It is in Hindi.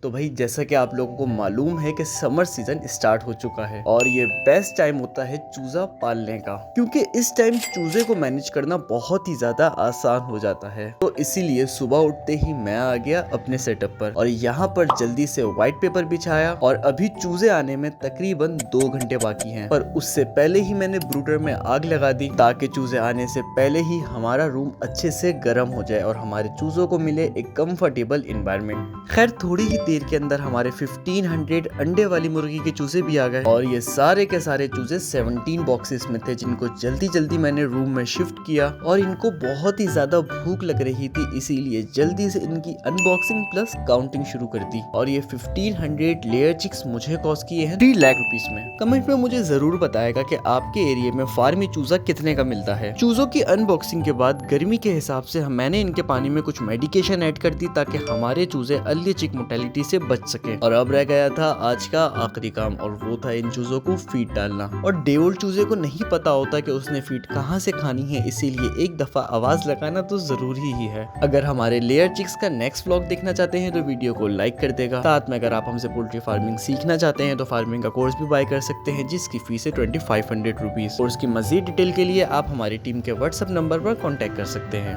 तो भाई जैसा कि आप लोगों को मालूम है कि समर सीजन स्टार्ट हो चुका है और ये बेस्ट टाइम होता है चूजा पालने का, क्योंकि इस टाइम चूजे को मैनेज करना बहुत ही ज्यादा आसान हो जाता है। तो इसीलिए सुबह उठते ही मैं आ गया अपने सेटअप पर और यहाँ पर जल्दी से व्हाइट पेपर बिछाया और अभी चूजे आने में तकरीबन 2 घंटे बाकी हैं। पर उससे पहले ही मैंने ब्रूडर में आग लगा दी ताकि चूजे आने से पहले ही हमारा रूम अच्छे से गर्म हो जाए और हमारे चूजों को मिले एक कंफर्टेबल एनवायरनमेंट। खैर थोड़ी ही देर के अंदर हमारे 1500 अंडे वाली मुर्गी के चूजे भी आ गए और ये सारे के सारे चूजे 17 बॉक्सेस में थे, जिनको जल्दी जल्दी मैंने रूम में शिफ्ट किया। और इनको बहुत ही ज्यादा भूख लग रही थी, इसीलिए जल्दी से इनकी अनबॉक्सिंग प्लस काउंटिंग शुरू कर दी। और ये 1500 लेयर चिक्स मुझे कॉस्ट किए हैं 3 लाख रुपीस में। कमेंट में मुझे जरूर बताएगा कि आपके एरिया में फार्मी चूजा कितने का मिलता है। चूजों की अनबॉक्सिंग के बाद गर्मी के हिसाब से मैंने इनके पानी में कुछ मेडिकेशन ऐड कर दी ताकि हमारे चूजे अर्ली चिक मोर्टेलिटी से बच सके। और अब रह गया था आज का आखिरी काम और वो था इन चूजों को फीड डालना। और डे ओल्ड चूजे को नहीं पता होता कि उसने फीड कहाँ से खानी है, इसीलिए एक दफा आवाज लगाना तो जरूरी ही है। अगर हमारे लेयर चिक्स का नेक्स्ट व्लॉग देखना चाहते हैं तो वीडियो को लाइक कर देगा। साथ में अगर आप हमसे पोल्ट्री फार्मिंग सीखना चाहते हैं तो फार्मिंग का कोर्स भी बाय कर सकते हैं, जिसकी फीस है 2500 रुपीज। कोर्स की मजीद डिटेल के लिए आप हमारी टीम के व्हाट्सएप नंबर पर कॉन्टेक्ट कर सकते हैं।